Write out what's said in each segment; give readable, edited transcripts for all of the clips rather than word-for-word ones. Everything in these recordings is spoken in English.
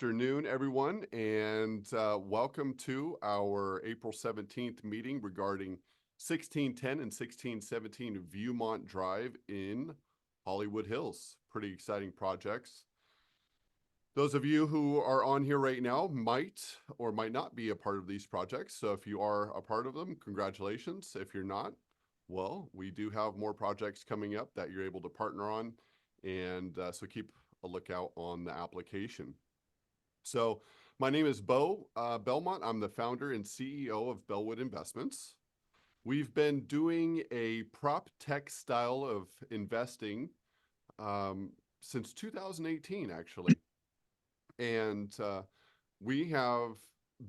afternoon, everyone, and welcome to our April 17th meeting regarding 1610 and 1617 Viewmont Drive in Hollywood Hills. Pretty exciting projects. Those of you who are on here right now might or might not be a part of these projects. So if you are a part of them, congratulations. If you're not, well, we do have more projects coming up that you're able to partner on. And so keep a lookout on the application. So my name is Bo Belmont. I'm the founder and CEO of Bellwood Investments. We've been doing a prop tech style of investing since 2018, actually. And we have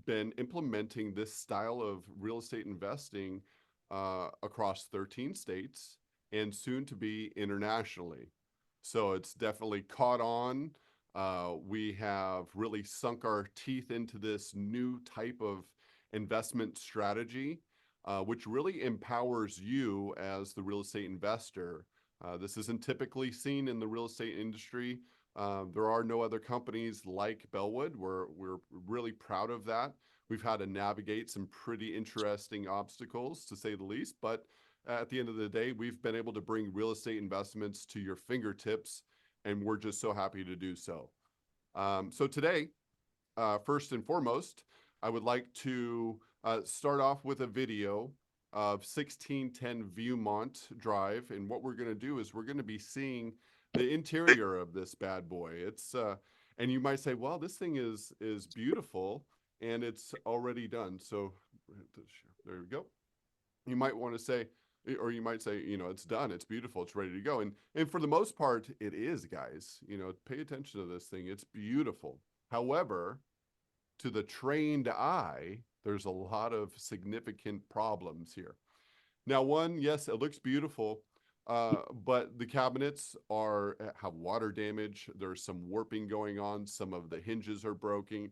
been implementing this style of real estate investing across 13 states and soon to be internationally. So it's definitely caught on. We have really sunk our teeth into this new type of investment strategy, which really empowers you as the real estate investor. This isn't typically seen in the real estate industry. There are no other companies like Bellwood. We're really proud of that. We've had to navigate some pretty interesting obstacles, to say the least, but at the end of the day, we've been able to bring real estate investments to your fingertips, and we're just so happy to do so. So today, first and foremost, I would like to start off with a video of 1610 Viewmont Drive, and what we're going to do is we're going to be seeing the interior of this bad boy. It's and you might say, well, this thing is beautiful and it's already done. So there we go. You might want to say, or you might say, it's done, it's beautiful, it's ready to go. And for the most part, it is, guys. Pay attention to this thing. It's beautiful. However, to the trained eye, there's a lot of significant problems here. Now, one, yes, it looks beautiful, but the cabinets have water damage. There's some warping going on. Some of the hinges are broken.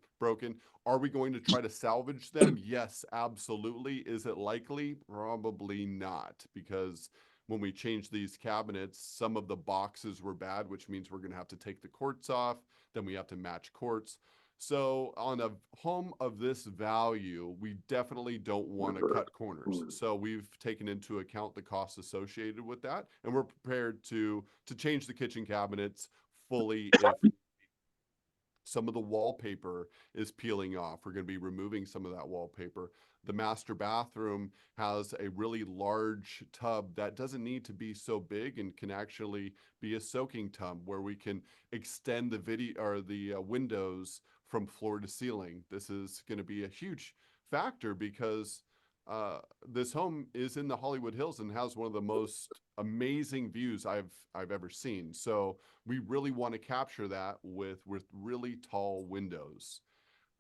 Are we going to try to salvage them? Yes, absolutely. Is it likely? Probably not, because when we changed these cabinets, some of the boxes were bad, which means we're going to have to take the quartz off. Then we have to match quartz. So on a home of this value, we definitely don't want to cut corners. So we've taken into account the costs associated with that, and we're prepared to change the kitchen cabinets fully if some of the wallpaper is peeling off. We're going to be removing some of that wallpaper. The master bathroom has a really large tub that doesn't need to be so big and can actually be a soaking tub where we can extend the windows from floor to ceiling. This is going to be a huge factor because this home is in the Hollywood Hills and has one of the most amazing views I've ever seen. So we really want to capture that with really tall windows.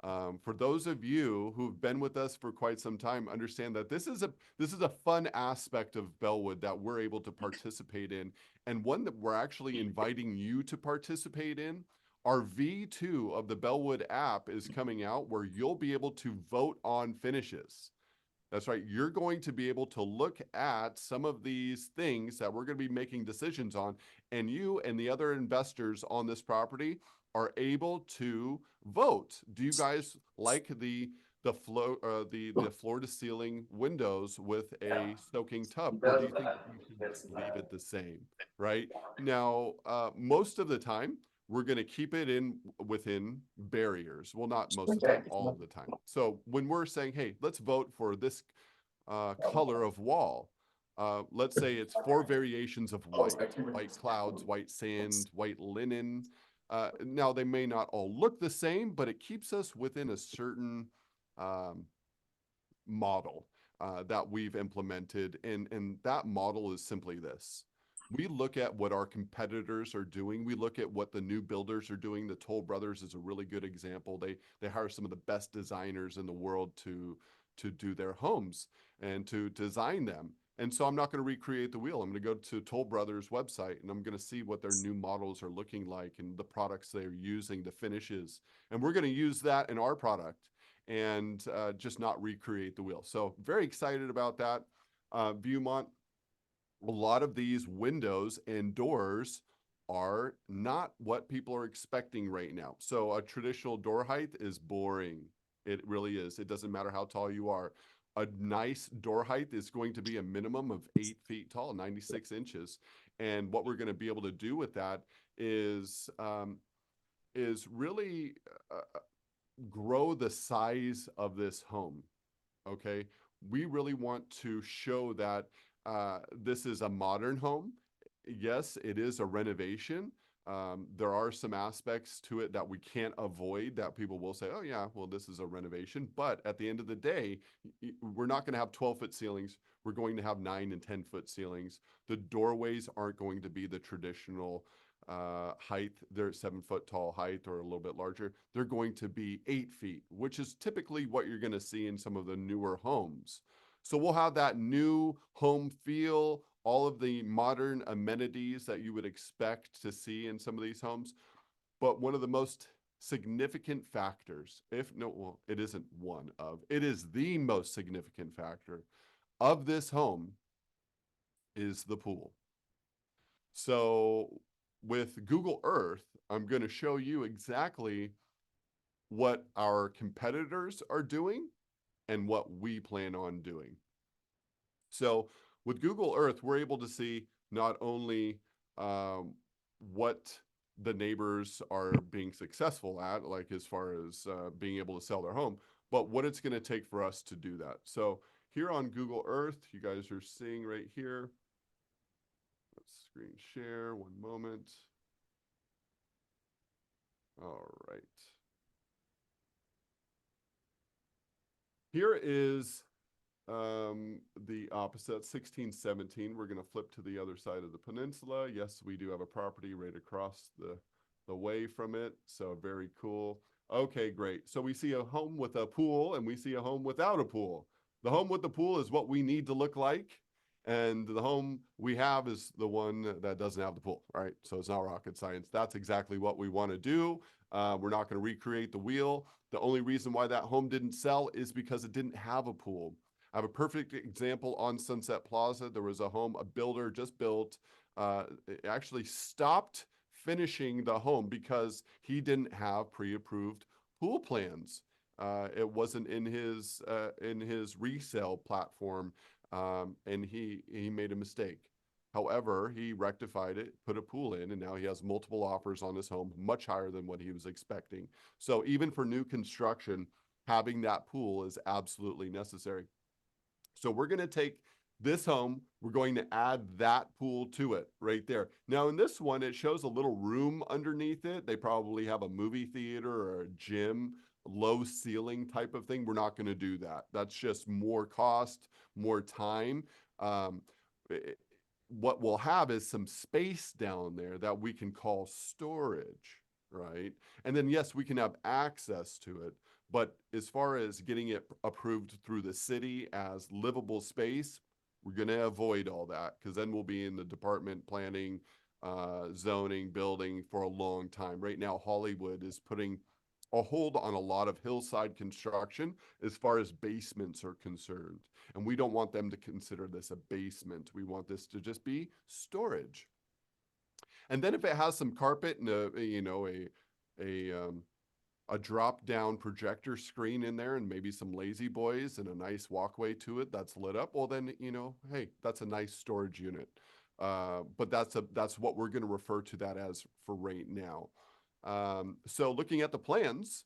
For those of you who've been with us for quite some time, understand that this is a fun aspect of Bellwood that we're able to participate in, and one that we're actually inviting you to participate in. Our V2 of the Bellwood app is coming out where you'll be able to vote on finishes. That's right. You're going to be able to look at some of these things that we're going to be making decisions on, and you and the other investors on this property are able to vote. Do you guys like the floor to ceiling windows with a soaking tub, or do you think you should leave it the same? Right now, most of the time, we're going to keep it within barriers. Well, not most of the time, all of the time. So when we're saying, hey, let's vote for this color of wall, let's say it's 4 variations of white clouds, white sand, white linen. Now, they may not all look the same, but it keeps us within a certain model that we've implemented. And that model is simply this. We look at what our competitors are doing. We look at what the new builders are doing. The Toll Brothers is a really good example. They hire some of the best designers in the world to do their homes and to design them. And so I'm not going to recreate the wheel. I'm going to go to Toll Brothers website and I'm going to see what their new models are looking like and the products they're using, the finishes. And we're going to use that in our product and just not recreate the wheel. So very excited about that. Viewmont, a lot of these windows and doors are not what people are expecting right now. So a traditional door height is boring. It really is. It doesn't matter how tall you are. A nice door height is going to be a minimum of 8 feet tall, 96 inches. And what we're going to be able to do with that is really grow the size of this home. Okay, we really want to show that this is a modern home. Yes, it is a renovation. There are some aspects to it that we can't avoid that people will say, oh, yeah, well, this is a renovation. But at the end of the day, we're not going to have 12-foot ceilings. We're going to have 9 and 10-foot ceilings. The doorways aren't going to be the traditional height. They're 7-foot tall height or a little bit larger. They're going to be 8 feet, which is typically what you're going to see in some of the newer homes. So we'll have that new home feel, all of the modern amenities that you would expect to see in some of these homes. But one of the most significant factors, if no, well, it isn't one of, it is the most significant factor of this home is the pool. So with Google Earth, I'm going to show you exactly what our competitors are doing and what we plan on doing. So with Google Earth, we're able to see not only what the neighbors are being successful at, like as far as being able to sell their home, but what it's going to take for us to do that. So here on Google Earth, you guys are seeing right here. Let's screen share, one moment. All right. Here is the opposite, 1617. We're going to flip to the other side of the peninsula. Yes, we do have a property right across the way from it. So very cool. Okay, great. So we see a home with a pool and we see a home without a pool. The home with the pool is what we need to look like. And the home we have is the one that doesn't have the pool, right? So it's not rocket science. That's exactly what we want to do. We're not going to recreate the wheel. The only reason why that home didn't sell is because it didn't have a pool. I have a perfect example on Sunset Plaza. There was a home, a builder just built, actually stopped finishing the home because he didn't have pre-approved pool plans. It wasn't in his resale platform, and he made a mistake. However, he rectified it, put a pool in, and now he has multiple offers on his home, much higher than what he was expecting. So even for new construction, having that pool is absolutely necessary. So we're going to take this home, we're going to add that pool to it right there. Now in this one, it shows a little room underneath it. They probably have a movie theater or a gym, low ceiling type of thing. We're not going to do that. That's just more cost, more time. Um, what we'll have is some space down there that we can call storage, right? And then yes, we can have access to it. But as far as getting it approved through the city as livable space, we're going to avoid all that because then we'll be in the department planning, zoning, building for a long time. Right now, Hollywood is putting a hold on a lot of hillside construction as far as basements are concerned. And we don't want them to consider this a basement. We want this to just be storage. And then if it has some carpet and a drop down projector screen in there and maybe some lazy boys and a nice walkway to it that's lit up, well then, hey, that's a nice storage unit. But that's what we're going to refer to that as for right now. So looking at the plans,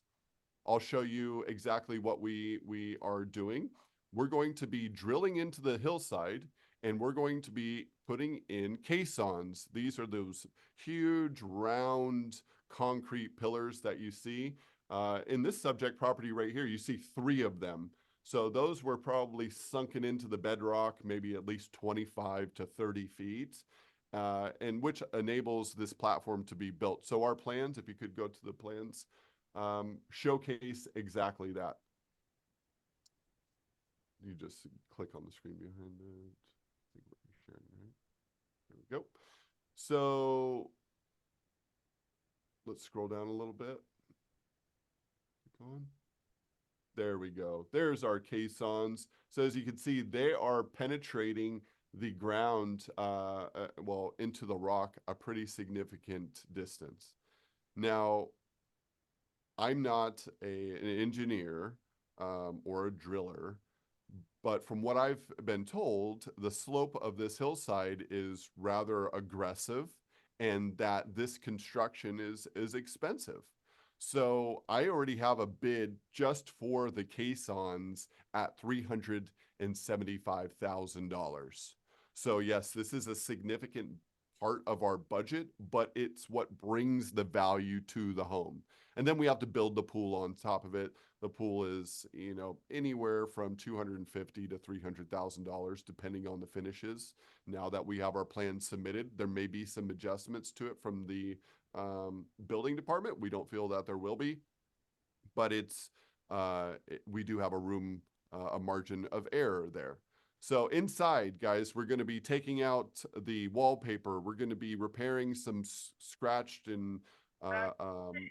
I'll show you exactly what we are doing. We're going to be drilling into the hillside and we're going to be putting in caissons. These are those huge round concrete pillars that you see. In this subject property right here, you see 3 of them. So those were probably sunken into the bedrock, maybe at least 25 to 30 feet, and which enables this platform to be built. So our plans, if you could go to the plans, showcase exactly that. You just click on the screen behind it. I think we're sharing, right? There we go. So let's scroll down a little bit. Click on. There we go. There's our caissons. So as you can see, they are penetrating the ground, well, into the rock a pretty significant distance. Now, I'm not an engineer or a driller, but from what I've been told, the slope of this hillside is rather aggressive and that this construction is expensive. So I already have a bid just for the caissons at $375,000. So yes, this is a significant part of our budget, but it's what brings the value to the home. And then we have to build the pool on top of it. The pool is, anywhere from $250 to $300,000, depending on the finishes. Now that we have our plans submitted, there may be some adjustments to it from the building department. We don't feel that there will be, but we do have a margin of error there. So inside, guys, we're going to be taking out the wallpaper. We're going to be repairing some scratched and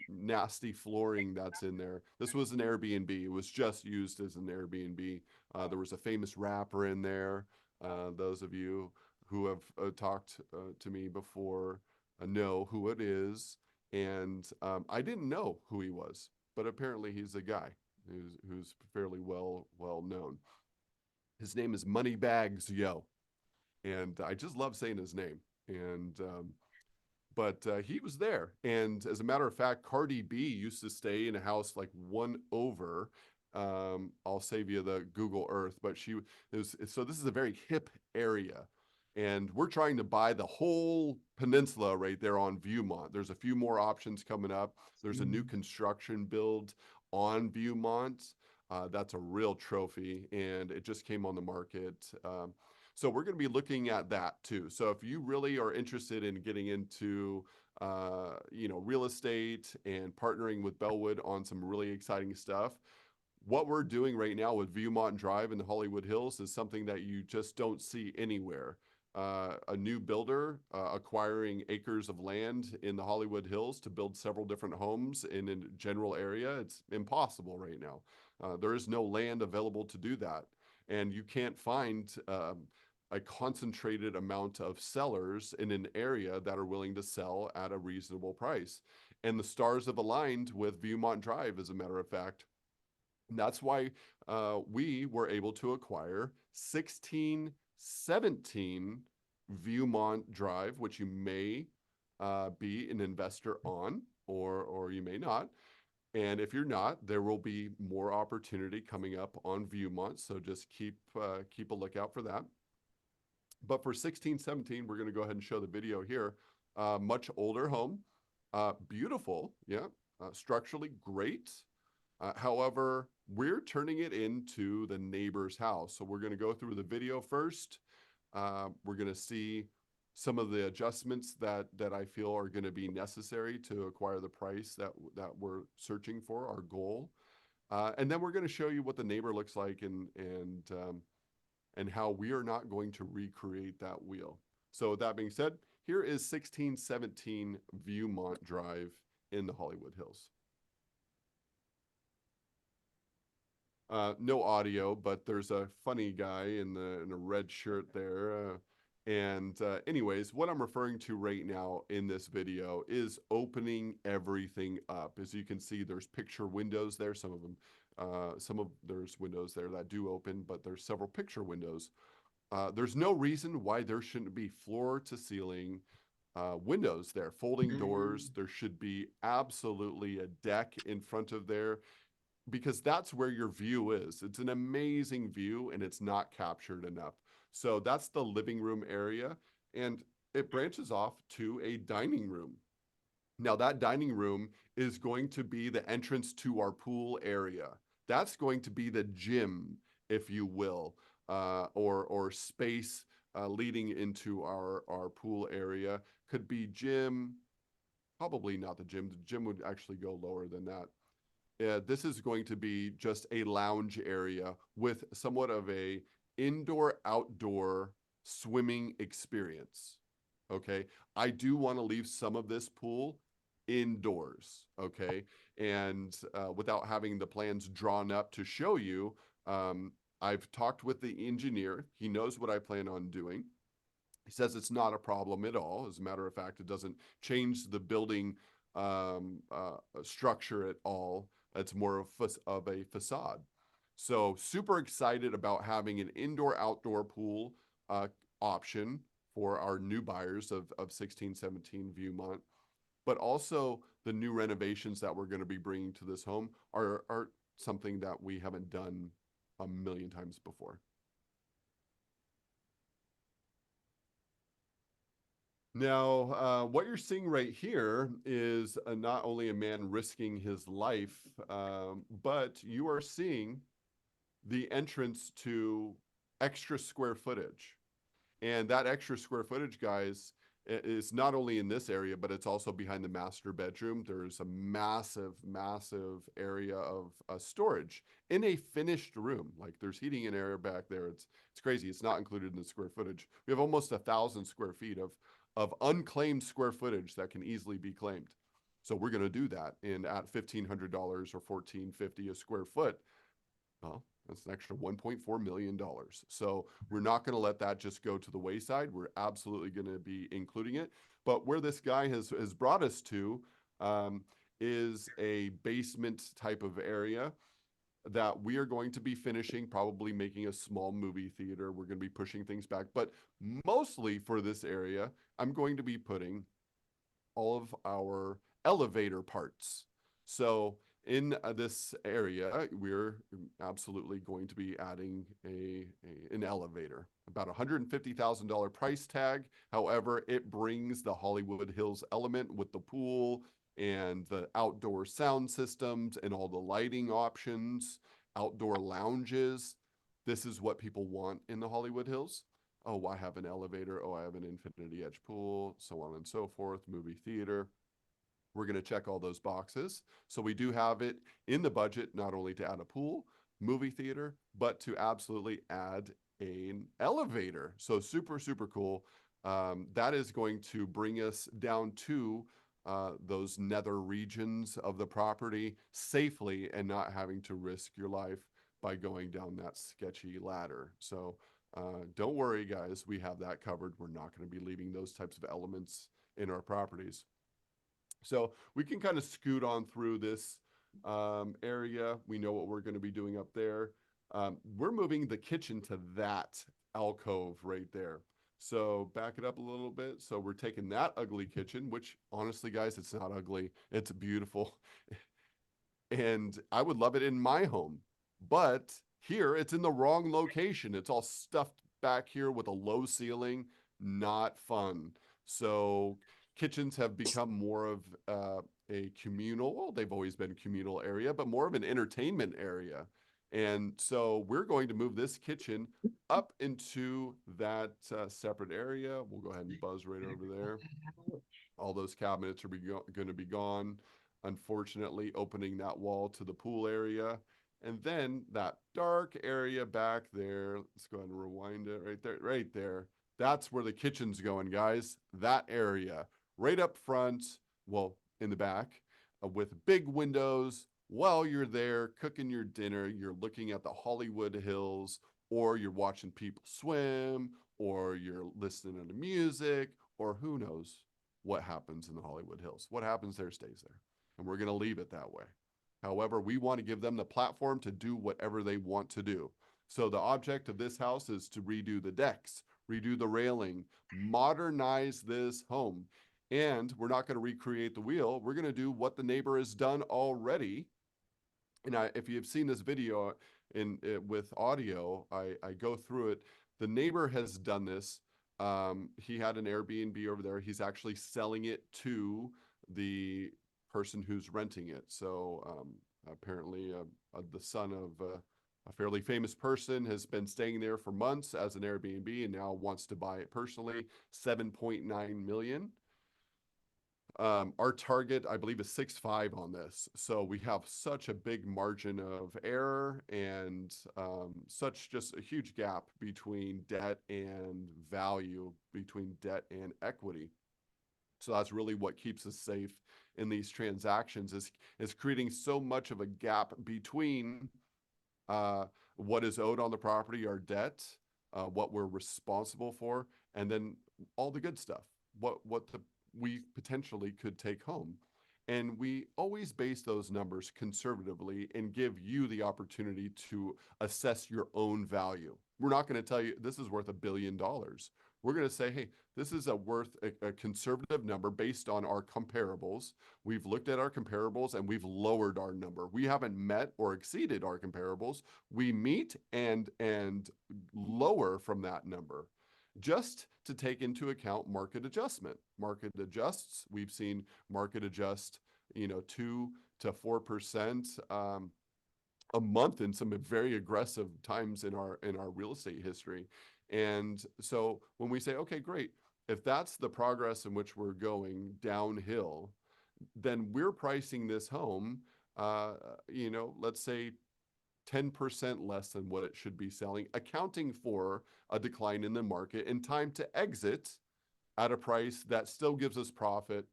nasty flooring that's in there. This was an Airbnb. It was just used as an Airbnb. There was a famous rapper in there. Those of you who have talked to me before know who it is. And I didn't know who he was, but apparently he's a guy who's fairly well known. His name is Moneybags Yo, and I just love saying his name. And but he was there. And as a matter of fact, Cardi B used to stay in a house like one over. I'll save you the Google Earth, but so this is a very hip area. And we're trying to buy the whole peninsula right there on Viewmont. There's a few more options coming up. There's a new construction build on Viewmont. That's a real trophy, and it just came on the market. So we're going to be looking at that too. So if you really are interested in getting into real estate and partnering with Bellwood on some really exciting stuff, what we're doing right now with Viewmont Drive in the Hollywood Hills is something that you just don't see anywhere. A new builder acquiring acres of land in the Hollywood Hills to build several different homes in a general area. It's impossible right now. There is no land available to do that. And you can't find a concentrated amount of sellers in an area that are willing to sell at a reasonable price. And the stars have aligned with Viewmont Drive, as a matter of fact. And that's why we were able to acquire 1617 Viewmont Drive, which you may be an investor on, or you may not. And if you're not, there will be more opportunity coming up on Viewmont. So just keep a lookout for that. But for 1617, we're going to go ahead and show the video here. Much older home, beautiful, yeah, structurally great. However, we're turning it into the neighbor's house. So we're going to go through the video first. We're going to see some of the adjustments that I feel are going to be necessary to acquire the price that we're searching for, our goal. And then we're going to show you what the neighbor looks like and how we are not going to recreate that wheel. So with that being said, here is 1617 Viewmont Drive in the Hollywood Hills. No audio, but there's a funny guy in a red shirt there. Anyways, what I'm referring to right now in this video is opening everything up. As you can see, there's picture windows there. There's windows there that do open, but there's several picture windows. There's no reason why there shouldn't be floor to ceiling windows there, folding doors. There should be absolutely a deck in front of there, because that's where your view is. It's an amazing view and it's not captured enough. So that's the living room area, and it branches off to a dining room. Now that dining room is going to be the entrance to our pool area. That's going to be the gym, if you will, or space leading into our pool area. Could be gym, probably not the gym. The gym would actually go lower than that. This is going to be just a lounge area with somewhat of a indoor-outdoor swimming experience. Okay, I do want to leave some of this pool indoors. Okay, and without having the plans drawn up to show you, I've talked with the engineer. He knows what I plan on doing. He says it's not a problem at all. As a matter of fact, it doesn't change the building structure at all. It's more of a facade. So super excited about having an indoor-outdoor pool uh, option for our new buyers of 1617 Viewmont, but also the new renovations that we're going to be bringing to this home are something that we haven't done a million times before. Now, what you're seeing right here is not only a man risking his life, but you are seeing the entrance to extra square footage. And that extra square footage, guys, is not only in this area, but it's also behind the master bedroom. There's a massive, massive area of storage in a finished room. Like there's heating and air back there. It's crazy. It's not included in the square footage. We have almost 1,000 square feet of unclaimed square footage that can easily be claimed. So we're going to do that. And at $1,500 or $1,450 a square foot, well, that's an extra $1.4 million. So we're not going to let that just go to the wayside. We're absolutely going to be including it. But where this guy has brought us to is a basement type of area that we are going to be finishing, probably making a small movie theater. We're going to be pushing things back. But mostly for this area, I'm going to be putting all of our elevator parts. So in this area, we're absolutely going to be adding an elevator, about $150,000 price tag. However, it brings the Hollywood Hills element with the pool and the outdoor sound systems and all the lighting options, outdoor lounges. This is what people want in the Hollywood Hills. Oh, I have an elevator. Oh, I have an infinity edge pool, so on and so forth, movie theater. We're going to check all those boxes. So we do have it in the budget, not only to add a pool, movie theater, but to absolutely add an elevator. So super, super cool. That is going to bring us down to those nether regions of the property safely and not having to risk your life by going down that sketchy ladder. So don't worry, guys. We have that covered. We're not going to be leaving those types of elements in our properties. So we can kind of scoot on through this area. We know what we're going to be doing up there. We're moving the kitchen to that alcove right there. So back it up a little bit. So we're taking that ugly kitchen, which honestly, guys, it's not ugly. It's beautiful. And I would love it in my home. But here it's in the wrong location. It's all stuffed back here with a low ceiling. Not fun. So kitchens have become more of a communal, well, they've always been a communal area, but more of an entertainment area. And so we're going to move this kitchen up into that separate area. We'll go ahead and buzz right over there. All those cabinets are going to be gone. Unfortunately, opening that wall to the pool area. And then that dark area back there, let's go ahead and rewind it right there, right there. That's where the kitchen's going, guys. That area right up front, well, in the back, with big windows. While you're there cooking your dinner, you're looking at the Hollywood Hills, or you're watching people swim, or you're listening to music, or who knows what happens in the Hollywood Hills. What happens there stays there. And we're going to leave it that way. However, we want to give them the platform to do whatever they want to do. So the object of this house is to redo the decks, redo the railing, modernize this home. And we're not going to recreate the wheel. We're going to do what the neighbor has done already. And if you've seen this video with audio, I go through it. The neighbor has done this. He had an Airbnb over there. He's actually selling it to the person who's renting it. So apparently the son of a fairly famous person has been staying there for months as an Airbnb and now wants to buy it personally, 7.9 million. Our target, I believe, is 6.5 on this. So we have such a big margin of error and such just a huge gap between debt and value, between debt and equity. So that's really what keeps us safe in these transactions is creating so much of a gap between what is owed on the property, our debt, what we're responsible for, and then all the good stuff, we potentially could take home. And we always base those numbers conservatively and give you the opportunity to assess your own value. We're not going to tell you this is worth $1 billion. We're going to say, hey, this is worth a conservative number based on our comparables. We've looked at our comparables and we've lowered our number. We haven't met or exceeded our comparables. We meet and lower from that number just to take into account market adjustment. Market adjusts. We've seen market adjust, 2 to 4% a month in some very aggressive times in our real estate history. And so when we say, okay, great, if that's the progress in which we're going downhill, then we're pricing this home, let's say 10% less than what it should be selling, accounting for a decline in the market and time to exit at a price that still gives us profit.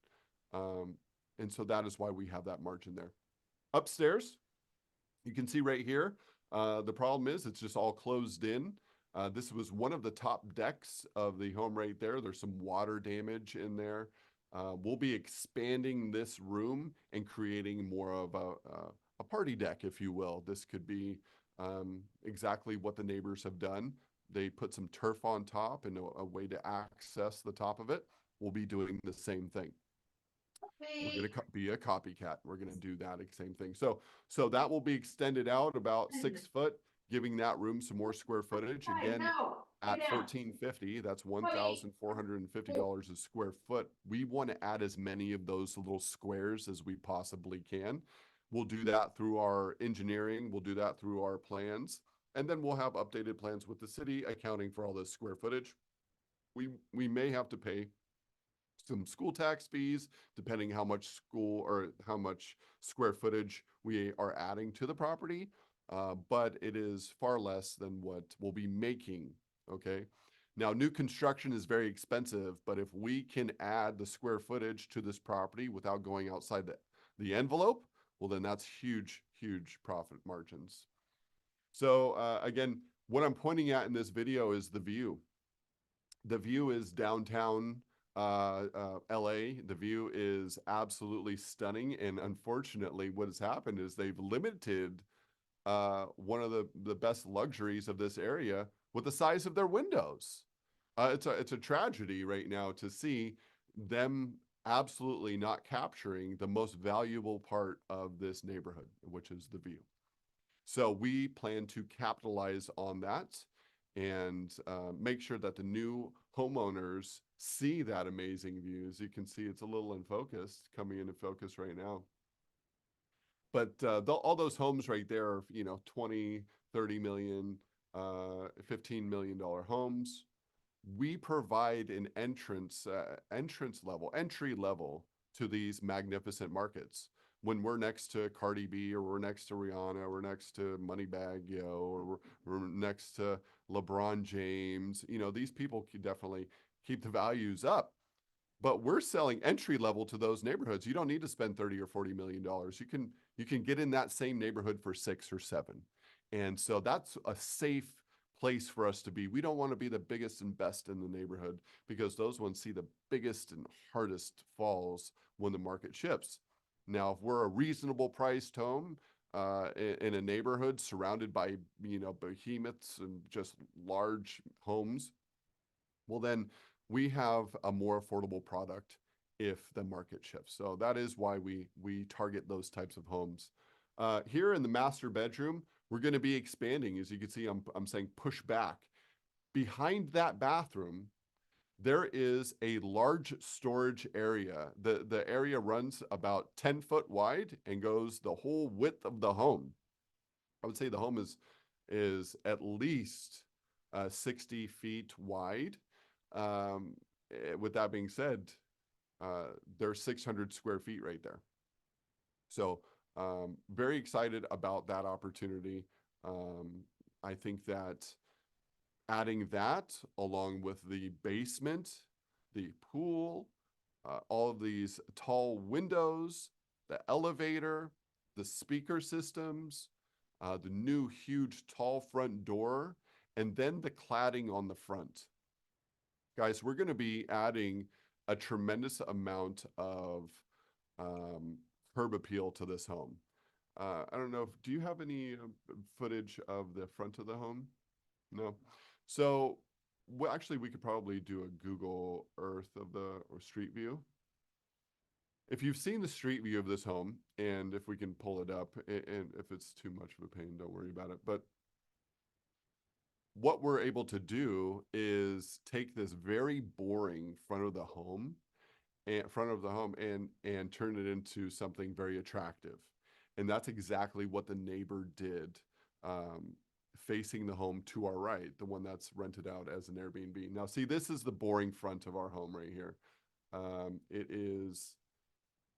And so that is why we have that margin there. Upstairs, you can see right here, the problem is it's just all closed in. This was one of the top decks of the home right there. There's some water damage in there. We'll be expanding this room and creating more of a party deck, if you will. This could be exactly what the neighbors have done. They put some turf on top and a way to access the top of it. We'll be doing the same thing. We're going to be a copycat. We're going to do that same thing. So that will be extended out about 6 foot, giving that room some more square footage. Again, at $1,450, that's $1,450 a square foot. We want to add as many of those little squares as we possibly can. We'll do that through our engineering. We'll do that through our plans. And then we'll have updated plans with the city accounting for all this square footage. We may have to pay some school tax fees, depending how much school or how much square footage we are adding to the property. But it is far less than what we'll be making, okay? Now, new construction is very expensive, but if we can add the square footage to this property without going outside the envelope, well, then that's huge, huge profit margins. So again, what I'm pointing at in this video is the view. The view is downtown LA. The view is absolutely stunning. And unfortunately, what has happened is they've limited one of the best luxuries of this area with the size of their windows. It's a tragedy right now to see them absolutely not capturing the most valuable part of this neighborhood, which is the view. So we plan to capitalize on that and make sure that the new homeowners see that amazing view. As you can see, it's a little unfocused, coming into focus right now. But all those homes right there are, 20, 30 million, $15 million homes. We provide an entry level to these magnificent markets. When we're next to Cardi B, or we're next to Rihanna, or we're next to Moneybagg Yo, or we're next to LeBron James, these people can definitely keep the values up. But we're selling entry level to those neighborhoods. You don't need to spend 30 or $40 million. You can get in that same neighborhood for 6 or 7. And so that's a safe place for us to be. We don't want to be the biggest and best in the neighborhood, because those ones see the biggest and hardest falls when the market shifts. Now, if we're a reasonable priced home in a neighborhood surrounded by, behemoths and just large homes, well, then we have a more affordable product if the market shifts. So that is why we target those types of homes. Here in the master bedroom, we're going to be expanding. As you can see, I'm saying push back. Behind that bathroom, there is a large storage area. The area runs about 10 foot wide and goes the whole width of the home. I would say the home is at least 60 feet wide. With that being said, there's 600 square feet right there. So very excited about that opportunity. I think that adding that along with the basement, the pool, all of these tall windows, the elevator, the speaker systems, the new huge tall front door, and then the cladding on the front. Guys, we're going to be adding a tremendous amount of um, curb appeal to this home. I don't know do you have any footage of the front of the home? No. So, well, actually, we could probably do a Google Earth of the or Street View. If you've seen the street view of this home, and if we can pull it up, and if it's too much of a pain, don't worry about it. But what we're able to do is take this very boring front of the home and turn it into something very attractive. And that's exactly what the neighbor did, um, facing the home to our right, the one that's rented out as an Airbnb. Now, see, this is the boring front of our home right here.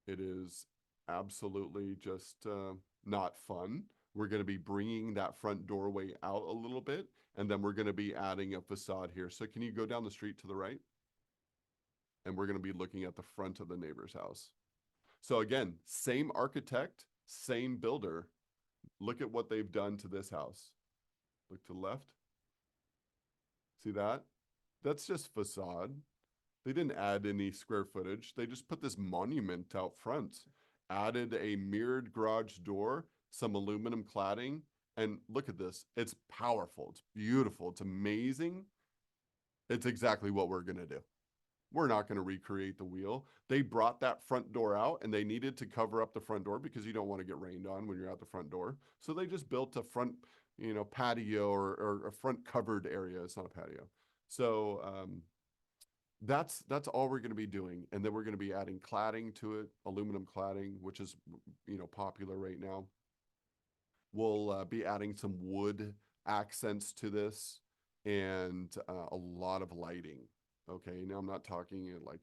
It is absolutely just not fun. We're going to be bringing that front doorway out a little bit, and then we're going to be adding a facade here. So can you go down the street to the right? And we're going to be looking at the front of the neighbor's house. So again, same architect, same builder. Look at what they've done to this house. Look to the left. See that? That's just facade. They didn't add any square footage. They just put this monument out front, added a mirrored garage door, some aluminum cladding, and look at this. It's powerful. It's beautiful. It's amazing. It's exactly what we're going to do. We're not going to recreate the wheel. They brought that front door out and they needed to cover up the front door because you don't want to get rained on when you're at the front door. So they just built a front, patio or a front covered area. It's not a patio. So that's all we're going to be doing. And then we're going to be adding cladding to it, aluminum cladding, which is, popular right now. We'll be adding some wood accents to this and a lot of lighting. Okay, now I'm not talking like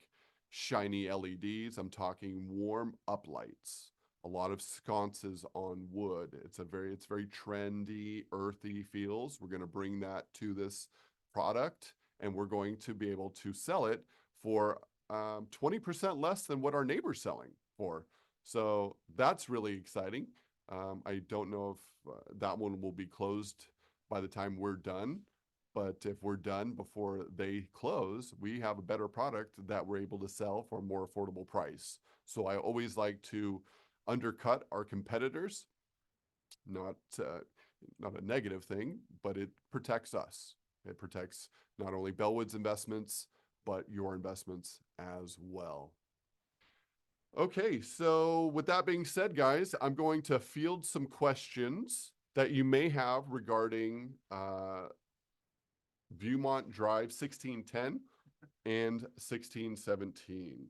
shiny LEDs. I'm talking warm up lights. A lot of sconces on wood. It's very trendy, earthy feels. We're going to bring that to this product, and we're going to be able to sell it for 20% less than what our neighbor's selling for. So that's really exciting. I don't know if that one will be closed by the time we're done, but if we're done before they close, we have a better product that we're able to sell for a more affordable price. So I always like to undercut our competitors, not not a negative thing, but it protects us. It protects not only Bellwood's investments, but your investments as well. Okay, so with that being said, guys, I'm going to field some questions that you may have regarding Viewmont Drive 1610 and 1617.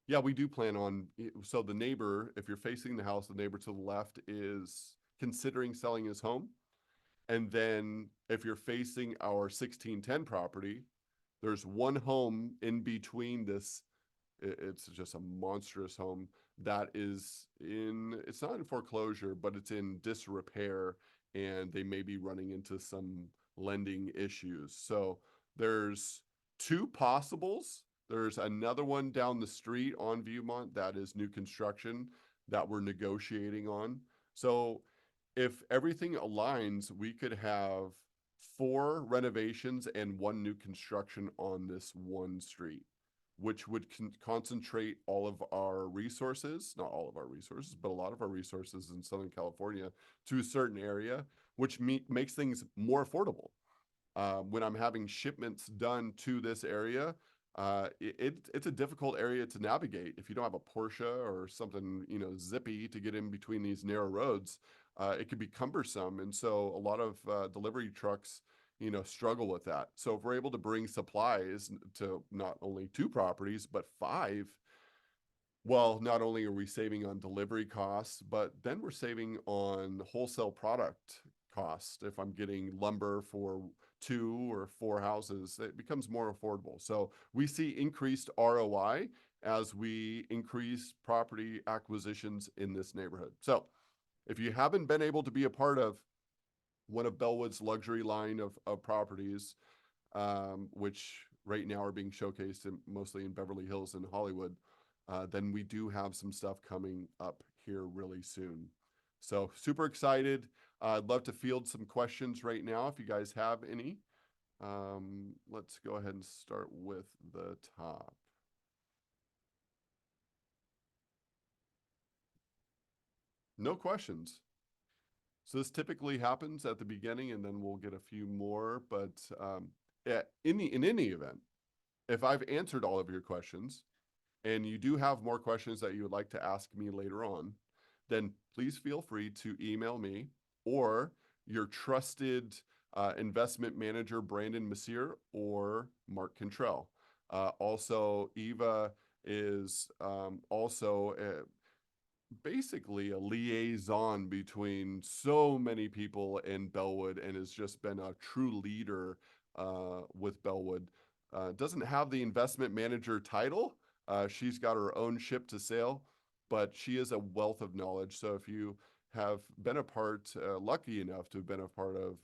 Yeah, we do plan on, so the neighbor, if you're facing the house, the neighbor to the left is considering selling his home. And then if you're facing our 1610 property, there's one home in between this. It's just a monstrous home that is it's not in foreclosure, but it's in disrepair, and they may be running into some lending issues. So there's two possibles. There's another one down the street on Viewmont that is new construction that we're negotiating on. So if everything aligns, we could have 4 renovations and 1 new construction on this one street, which would concentrate all of our resources, not all of our resources, but a lot of our resources in Southern California to a certain area, which makes things more affordable. When I'm having shipments done to this area, it's a difficult area to navigate. If you don't have a Porsche or something, zippy to get in between these narrow roads, it can be cumbersome. And so a lot of delivery trucks, struggle with that. So if we're able to bring supplies to not only 2 properties, but 5, well, not only are we saving on delivery costs, but then we're saving on wholesale product costs. If I'm getting lumber for 2 or 4 houses, it becomes more affordable. So we see increased ROI as we increase property acquisitions in this neighborhood. So if you haven't been able to be a part of one of Bellwood's luxury line of properties, which right now are being showcased mostly in Beverly Hills and Hollywood, then we do have some stuff coming up here really soon. So super excited. I'd love to field some questions right now if you guys have any. Let's go ahead and start with the top. No questions. So this typically happens at the beginning, and then we'll get a few more. But in any event, if I've answered all of your questions, and you do have more questions that you would like to ask me later on, then please feel free to email me or your trusted investment manager, Brandon Messier or Mark Cantrell. Also, Eva is also basically a liaison between so many in Bellwood and has just been a true leader with Bellwood. Doesn't have the investment manager title. She's got her own ship to sail, but she is a wealth of knowledge. So if you have been lucky enough to have been a part of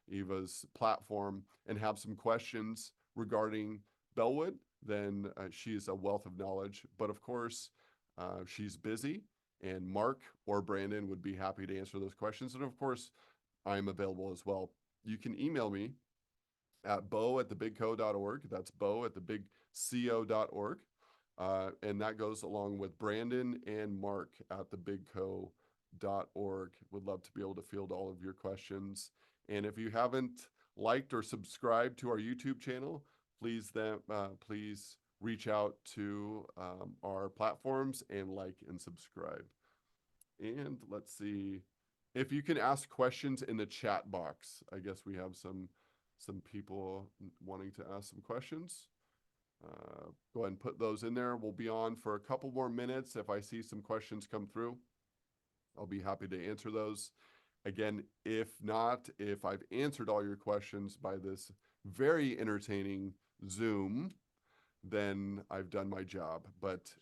Eva's platform and have some questions regarding Bellwood, then she is a wealth of knowledge. But of course, she's busy, and Mark or Brandon would be happy to answer those questions. And of course, I'm available as well. You can email me at bo@thebigco.org. That's bo@thebigco.org. And that goes along with Brandon and Mark at thebigco.org. Would love to be able to field all of your questions. And if you haven't liked or subscribed to our YouTube channel, please reach out to our platforms and like and subscribe. And let's see if you can ask questions in the chat box. I guess we have some people wanting to ask some questions. Go ahead and put those in there. We'll be on for a couple more minutes. If I see some questions come through, I'll be happy to answer those. Again, if not, if I've answered all your questions by this very entertaining Zoom, then I've done my job. But,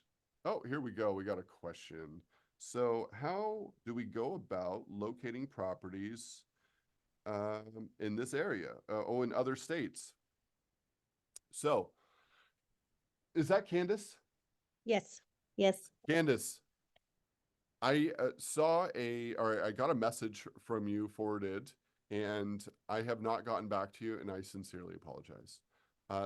oh, here we go. We got a question. So how do we go about locating properties in this area in other states? So is that Candace? Yes. Yes. Candace, I I got a message from you forwarded, and I have not gotten back to you, and I sincerely apologize.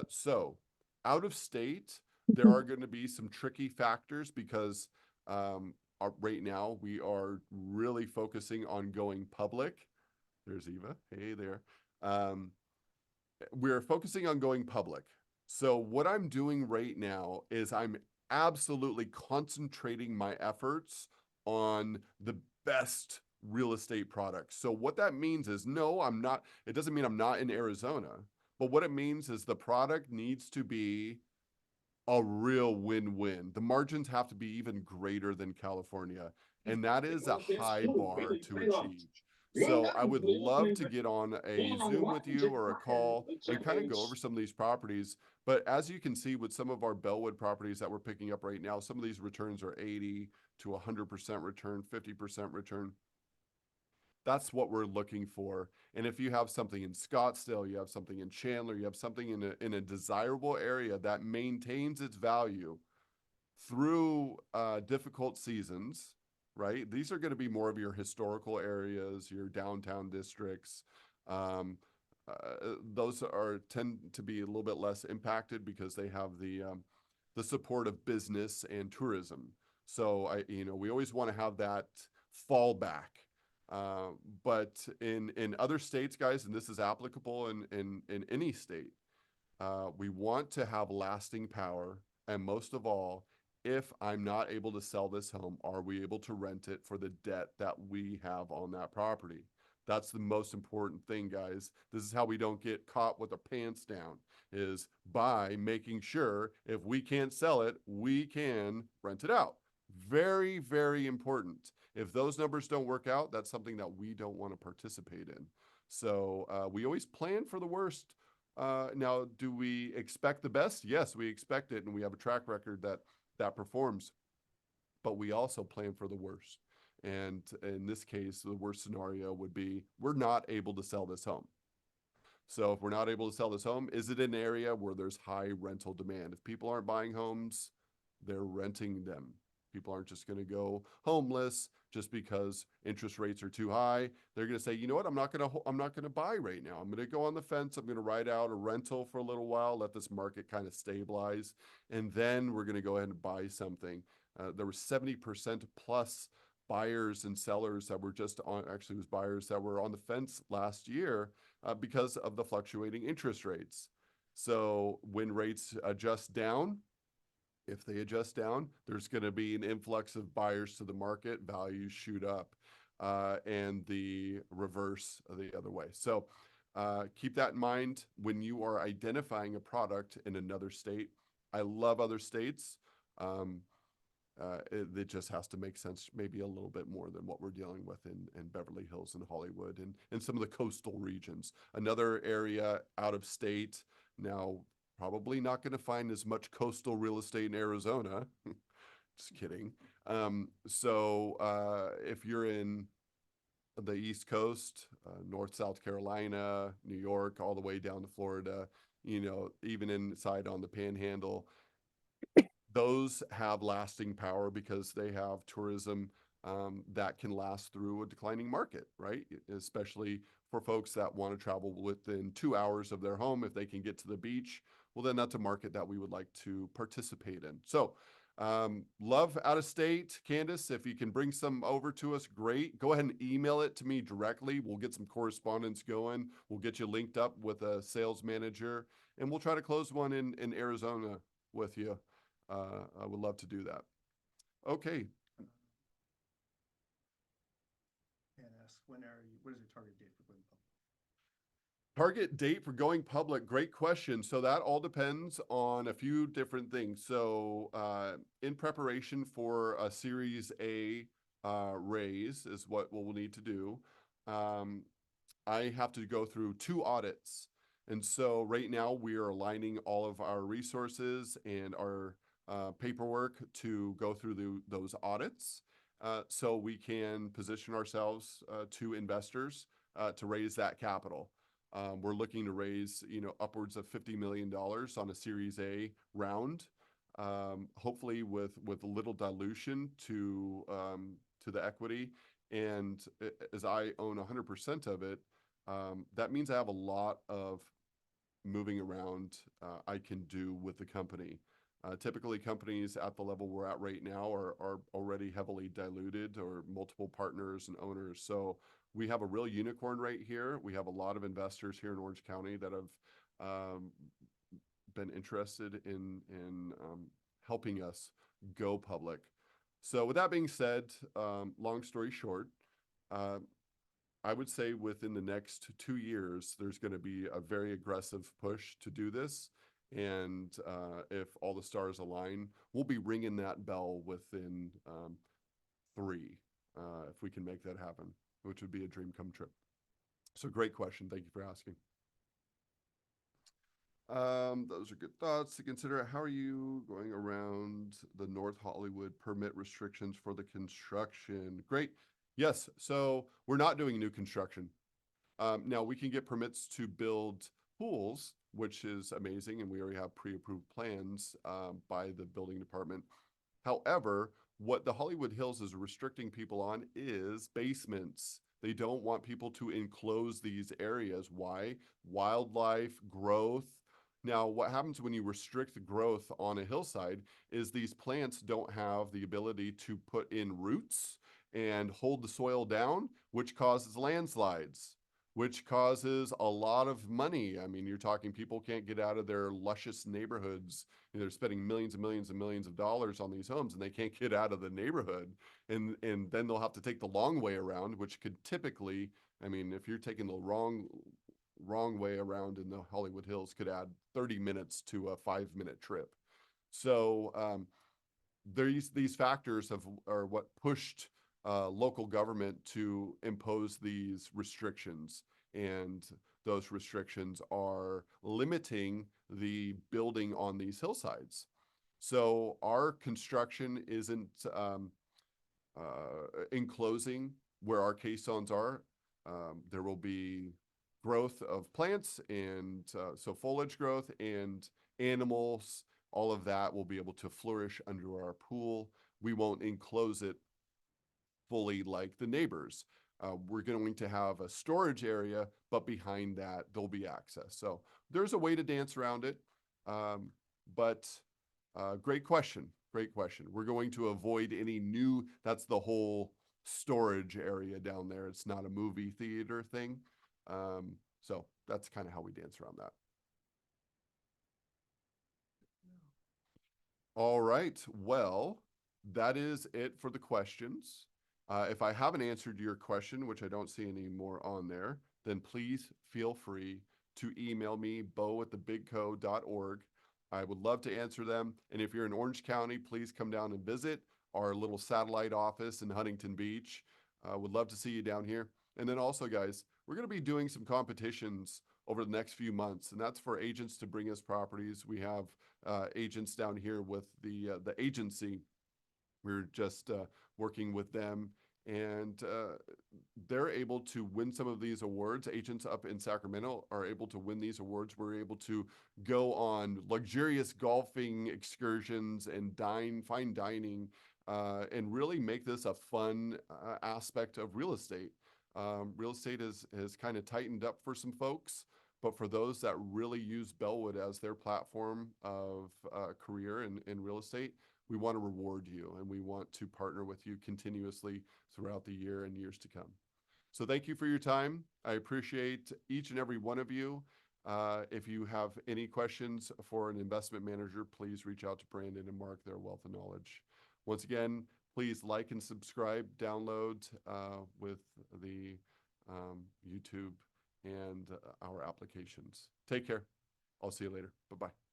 So out of state, there are going to be some tricky factors because right now we are really focusing on going public. There's Eva. Hey there. Um, we're focusing on going public. So what I'm doing right now is I'm absolutely concentrating my efforts on the best real estate products. So what that means is no, I'm not, it doesn't mean I'm not in Arizona, but what it means is the product needs to be a real win-win. The margins have to be even greater than California, and that is a high bar to achieve. So I would love to get on a Zoom with you or a call and kind of go over some of these properties. But as you can see with some of our Bellwood properties that we're picking up right now, some of these returns are 80 to 100% return, 50% return. That's what we're looking for. And if you have something in Scottsdale, you have something in Chandler, you have something in a desirable area that maintains its value through difficult seasons, right? These are going to be more of your historical areas, your downtown districts. Those tend to be a little bit less impacted because they have the support of business and tourism. So we always want to have that fallback. But in other states, guys, and this is applicable in any state, we want to have lasting power. And most of all, if I'm not able to sell this home, are we able to rent it for the debt that we have on that property? That's the most important thing, guys. This is how we don't get caught with our pants down, is by making sure if we can't sell it, we can rent it out. Very, very important. If those numbers don't work out, that's something that we don't want to participate in. So we always plan for the worst. Now, do we expect the best? Yes, we expect it, and we have a track record that performs. But we also plan for the worst. And in this case, the worst scenario would be we're not able to sell this home. So if we're not able to sell this home, is it an area where there's high rental demand? If people aren't buying homes, they're renting them. People aren't just going to go homeless just because interest rates are too high. They're going to say, you know what, I'm not going to buy right now. I'm going to go on the fence. I'm going to ride out a rental for a little while, let this market kind of stabilize, and then we're going to go ahead and buy something. There was 70% plus buyers and sellers that were just on, actually it was buyers that were on the fence last year because of the fluctuating interest rates. So when rates adjust down, if they adjust down, there's going to be an influx of buyers to the market, values shoot up, and the reverse the other way. So keep that in mind when you are identifying a product in another state. I love other states. Um, it just has to make sense, maybe a little bit more than what we're dealing with in Beverly Hills and Hollywood and some of the coastal regions. Another area out of state, now probably not going to find as much coastal real estate in Arizona. Just kidding. If you're in the East Coast, North South Carolina, New York, all the way down to Florida, even inside on the Panhandle, those have lasting power because they have tourism that can last through a declining market, right? Especially for folks that want to travel within 2 hours of their home. If they can get to the beach, well, then that's a market that we would like to participate in. So, love out of state. Candace, if you can bring some over to us, great. Go ahead and email it to me directly. We'll get some correspondence going. We'll get you linked up with a sales manager, and we'll try to close one in Arizona with you. I would love to do that. Okay. And ask, what is your target date for going public? Target date for going public. Great question. So that all depends on a few different things. So in preparation for a Series A raise is what we'll need to do. I have to go through 2 audits. And so right now we are aligning all of our resources and our paperwork to go through those audits so we can position ourselves to investors to raise that capital. We're looking to raise, upwards of $50 million on a Series A round, hopefully with a little dilution to the equity. And as I own 100% of it, that means I have a lot of moving around I can do with the company. Typically, companies at the level we're at right now are already heavily diluted or multiple partners and owners. So we have a real unicorn right here. We have a lot of investors here in Orange County that have been interested in helping us go public. So with that being said, long story short, I would say within the next 2 years, there's going to be a very aggressive push to do this. And if all the stars align, we'll be ringing that bell within 3, if we can make that happen, which would be a dream come true. So great question. Thank you for asking. Those are good thoughts to consider. How are you going around the North Hollywood permit restrictions for the construction? Great. Yes. So we're not doing new construction. Now we can get permits to build pools, which is amazing. And we already have pre-approved plans by the building department. However, what the Hollywood Hills is restricting people on is basements. They don't want people to enclose these areas. Why? Wildlife, growth. Now, what happens when you restrict the growth on a hillside is these plants don't have the ability to put in roots and hold the soil down, which causes landslides, which causes a lot of money. I mean, you're talking people can't get out of their luscious neighborhoods. They're spending millions and millions and millions of dollars on these homes and they can't get out of the neighborhood. And then they'll have to take the long way around, which could typically, I mean, if you're taking the wrong way around in the Hollywood Hills, could add 30 minutes to a 5-minute trip. So these factors are what pushed local government to impose these restrictions, and those restrictions are limiting the building on these hillsides. So our construction isn't enclosing where our caissons are. There will be growth of plants and so foliage growth and animals. All of that will be able to flourish under our pool. we won't enclose it fully like the neighbors. We're going to have a storage area, but behind that there'll be access. So there's a way to dance around it. But great question. Great question. We're going to avoid any new, that's the whole storage area down there. It's not a movie theater thing. So that's kind of how we dance around that. All right. Well, that is it for the questions. If I haven't answered your question, which I don't see any more on there, then please feel free to email me, bo@thebigco.org. I would love to answer them. And if you're in Orange County, please come down and visit our little satellite office in Huntington Beach. Would love to see you down here. And then also, guys, we're going to be doing some competitions over the next few months, and that's for agents to bring us properties. We have agents down here with the agency. We're just working with them, and they're able to win some of these awards. Agents up in Sacramento are able to win these awards. We're able to go on luxurious golfing excursions and fine dining, and really make this a fun aspect of real estate. Real estate has kind of tightened up for some folks, but for those that really use Bellwood as their platform of career in real estate, we want to reward you, and we want to partner with you continuously throughout the year and years to come. So thank you for your time. I appreciate each and every one of you. If you have any questions for an investment manager, please reach out to Brandon and Mark, their wealth of knowledge. Once again, please like and subscribe, download with the YouTube and our applications. Take care. I'll see you later. Bye-bye.